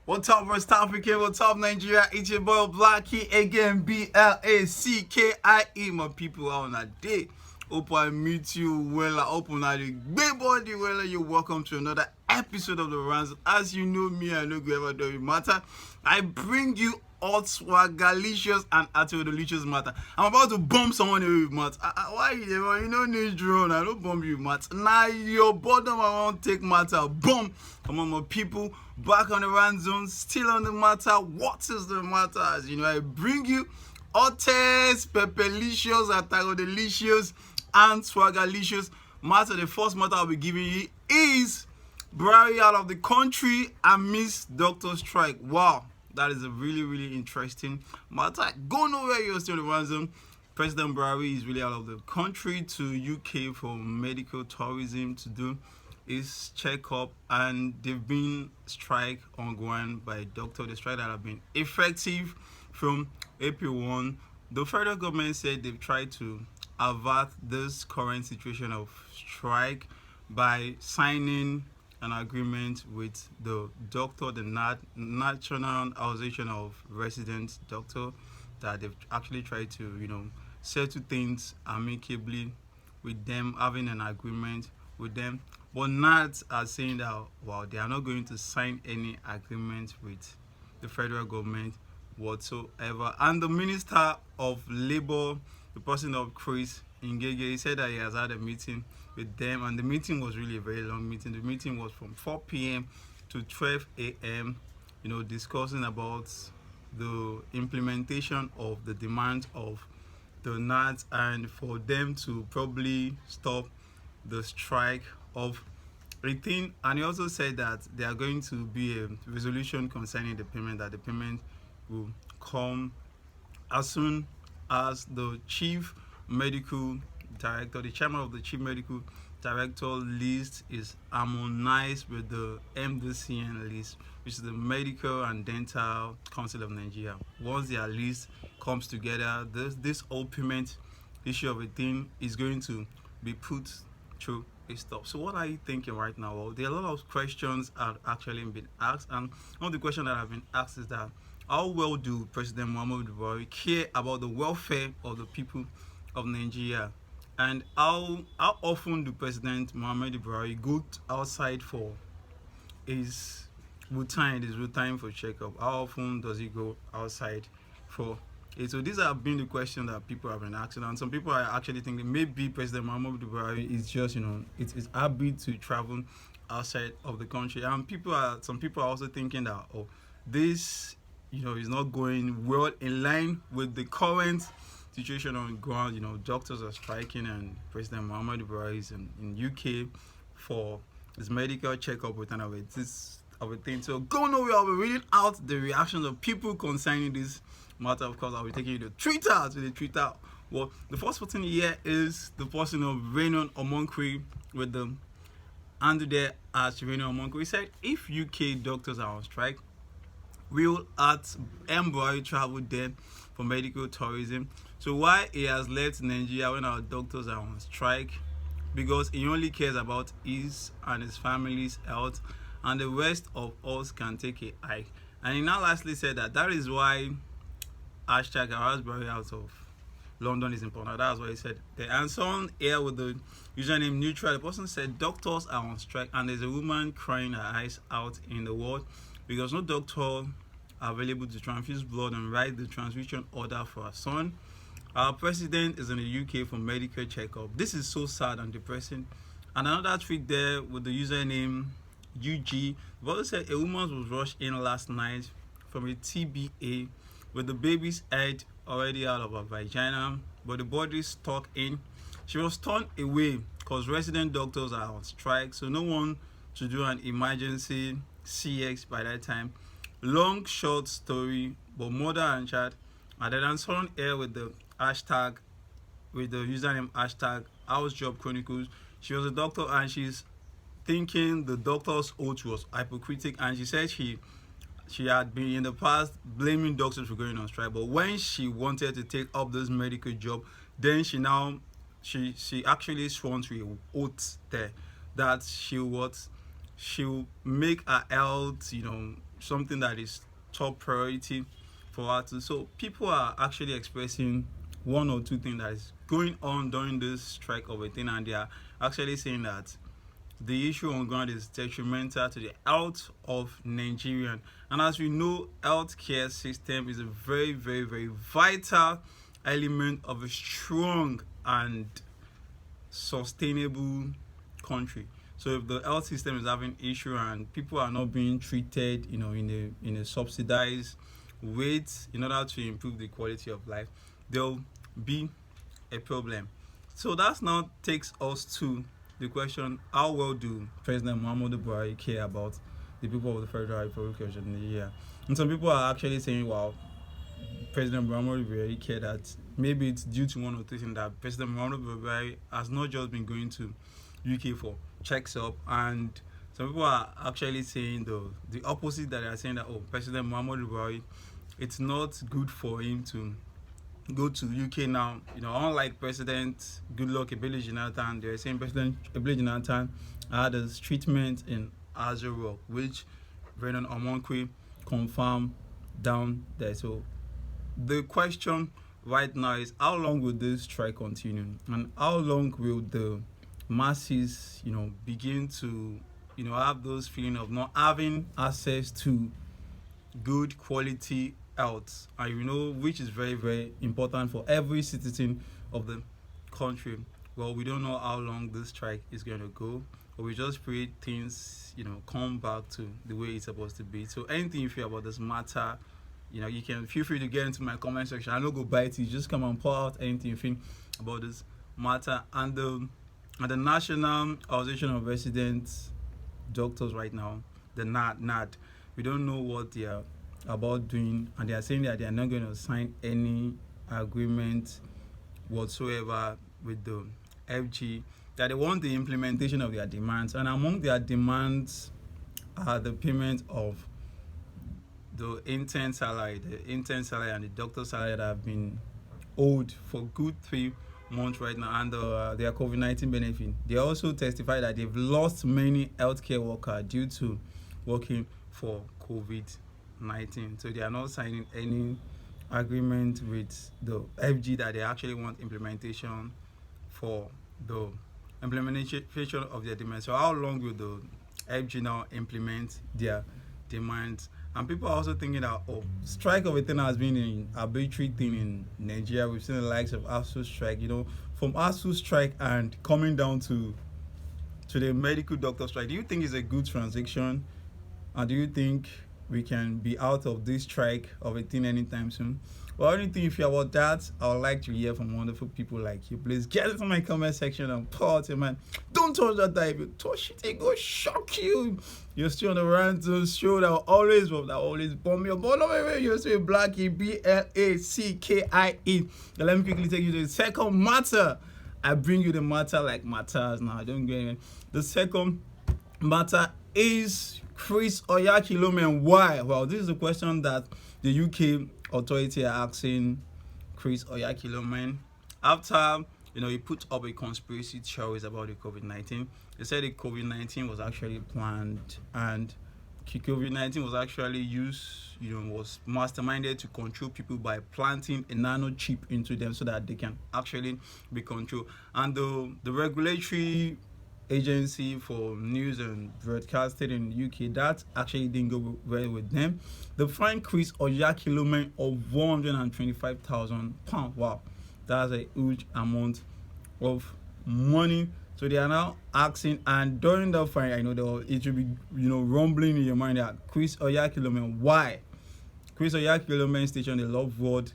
What's up, West Africa? What's up, Nigeria? It's your boy Blackie again, Blackie, my people out on a day. Hope I meet you well. I hope on a big body well. You're welcome to another episode of the Runs. As you know me, I know whoever does it matter. I bring you hot swagalicious and delicious matter. I'm about to bomb someone away with math. Why you there? You don't need drone. I don't bomb you with math. Now your bottom I won't take matter. Bomb. Come on, my people. Back on the run zone. Still on the matter. What is the matter? As you know, I bring you hottest, pepperlicious, delicious, and swagalicious matter. The first matter I'll be giving you is Buhari out of the country amidst doctor strike. Wow. That is a really interesting matter. Go nowhere, you're still in the run zone. President Buhari is really out of the country to UK for medical tourism to do his checkup, and they've been strike ongoing by doctors. The strike that have been effective from April 1. The federal government said they've tried to avert this current situation of strike by signing an agreement with the doctor, the National Association of Resident Doctor, that they've actually tried to, settle things amicably with them, having an agreement with them. But not as saying that, well, they are not going to sign any agreement with the federal government whatsoever. And the Minister of Labour, the person of Chris Oyakhilome, he said that he has had a meeting with them, and the meeting was really a very long meeting. The meeting was from 4 p.m. to 12 a.m. Discussing about the implementation of the demands of the NAT, and for them to probably stop the strike of 18. And he also said that there are going to be a resolution concerning the payment, that the payment will come as soon as the chief medical director, the chairman of the chief medical director list is harmonized with the MDCN list, which is the Medical and Dental Council of Nigeria. Once their list comes together, this whole payment issue of a thing is going to be put through a stop. So what are you thinking right now? Well, there are a lot of questions that have actually been asked, and one of the questions that have been asked is that how well do President Muhammadu Buhari care about the welfare of the people of Nigeria, and how often do President Muhammadu Buhari go outside for his routine for checkup? How often does he go outside for it? So these have been the questions that people have been asking, and some people are actually thinking maybe President Muhammadu Buhari is just it's his habit to travel outside of the country, and some people are also thinking that this is not going well in line with the current situation on ground. Doctors are striking, and President Muhammadu Buhari is in UK for his medical checkup with this of a thing. So go nowhere. I'll be reading out the reactions of people concerning this matter. Of course, I'll be taking you to the Twitter. Well, the first person here is the person of Renan Omonkri with the handle there as Renan Omonkri. He said, if UK doctors are on strike, will at Buhari travel there for medical tourism? So why he has left Nigeria when our doctors are on strike? Because he only cares about his and his family's health, and the rest of us can take a hike. And he now lastly said that is why hashtag Buhari out of London is important. That's what he said. The answer on air with the username neutral, the person said doctors are on strike, and there's a woman crying her eyes out in the world because no doctor available to transfuse blood and write the transfusion order for her son. Our president is in the UK for medical checkup. This is so sad and depressing. And another tweet there with the username UG. The brother said a woman was rushed in last night from a TBA with the baby's head already out of her vagina, but the body stuck in. She was turned away because resident doctors are on strike, so no one to do an emergency CX by that time. Long short story, but mother and child and then someone here with the hashtag, with the username hashtag House Job Chronicles. She was a doctor, and she's thinking the doctor's oath was hypocritical, and she said she had been in the past blaming doctors for going on strike, but when she wanted to take up this medical job, then she actually sworn to an oath there that she'll make her health, something that is top priority for us to. So people are actually expressing one or two things that is going on during this strike of a thing, and they are actually saying that the issue on ground is detrimental to the health of Nigerian. And as we know, healthcare system is a very, very, very vital element of a strong and sustainable country. So if the health system is having issue and people are not being treated, in a subsidized rate in order to improve the quality of life, there'll be a problem. So that now takes us to the question: how well do President Muhammadu Buhari care about the people of the Federal Republic of Nigeria? And some people are actually saying, well, President Muhammadu Buhari care that maybe it's due to one or two things, that President Muhammadu Buhari has not just been going to UK for checks up, and some people are actually saying the opposite, that they are saying that, oh, President Muhammadu Buhari, it's not good for him to go to UK now. Unlike President Goodluck Ebele Jonathan, they were saying President Ebele Jonathan had his treatment in Azo Rock, which Vernon Omonkwe confirmed down there. So the question right now is, how long will this strike continue, and how long will the masses, begin to, have those feeling of not having access to good quality health, and which is very, very important for every citizen of the country. Well, we don't know how long this strike is going to go, but we just pray things, come back to the way it's supposed to be. So anything you feel about this matter, you can feel free to get into my comment section. I don't go bite you, just come and pour out anything you think about this matter. And the National Association of Resident Doctors right now, the NAD, we don't know what they are about doing, and they are saying that they are not going to sign any agreement whatsoever with the FG, that they want the implementation of their demands. And among their demands are the payment of the intern salary and the doctor salary that have been owed for good 3 months right now, and their COVID-19 benefit. They also testify that they've lost many healthcare workers due to working for COVID-19. So they are not signing any agreement with the FG that they actually want implementation for the implementation of their demands. So how long will the FG now implement their demands? And people are also thinking that, strike of a thing has been an arbitrary thing in Nigeria. We've seen the likes of ASU strike, from ASU strike and coming down to the medical doctor strike. Do you think it's a good transition? And do you think we can be out of this strike of a thing anytime soon? Well, anything you feel about that, I would like to hear from wonderful people like you. Please get into my comment section and pour out your man. Don't touch that dive. If you touch it, it go shock you. You're still on the random show that will always bomb your ball over. You're still Blackie, BLACKIE. Let me quickly take you to the second matter. I bring you the matter like matters now. I don't get it. The second matter is Chris Oyakhilome, and why? Well, this is a question that the UK authority are asking Chris Oyakhilome after he put up a conspiracy theories about the COVID-19. They said the COVID-19 was actually planned, and COVID-19 was actually used, was masterminded to control people by planting a nano chip into them so that they can actually be controlled. And the regulatory agency for news and broadcasting in the UK, that actually didn't go well with them. They fined Chris Oyakhilome of £125,000. Wow, that's a huge amount of money. So they are now asking, and during the fine, I know it should be rumbling in your mind that Chris Oyakhilome, why? Chris Oyakhilome stationed a love word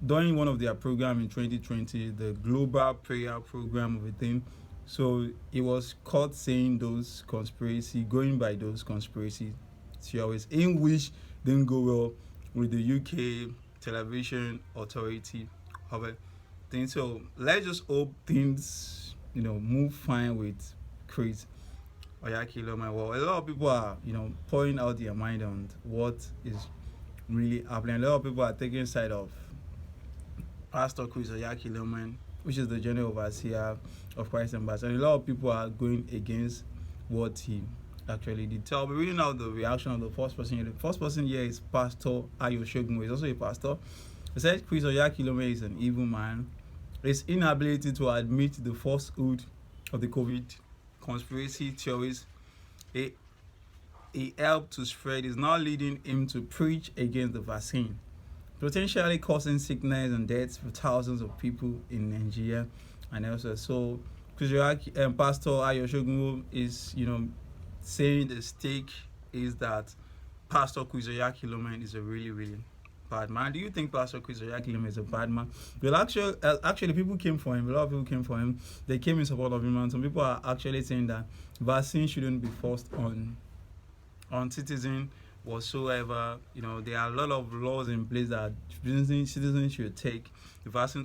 during one of their program in 2020, the Global Prayer Program of a thing. So it was caught saying going by those conspiracy theories, in which didn't go well with the UK television authority of a thing. So let's just hope things, move fine with Chris Oyakhilome. Well, a lot of people are, pouring out their mind on what is really happening. A lot of people are taking side of Pastor Chris Oyakhilome, which is the general overseer of Christ Embassy. And a lot of people are going against what he actually did. So I'll be reading out the reaction of the first person here. The first person here is Pastor Oyakhilome. He's also a pastor. He said Chris Oyakhilome is an evil man. His inability to admit the falsehood of the COVID conspiracy theories he helped to spread is now leading him to preach against the vaccine, potentially causing sickness and deaths for thousands of people in Nigeria. And also, so Pastor Oyakhilome is, saying the stake is that Pastor Chris Oyakhilome is a really, really bad man. Do you think Pastor Chris Oyakhilome is a bad man? Well, actually, people came for him. A lot of people came for him. They came in support of him, and some people are actually saying that vaccine shouldn't be forced on citizens whatsoever. There are a lot of laws in place that citizens should take the vaccine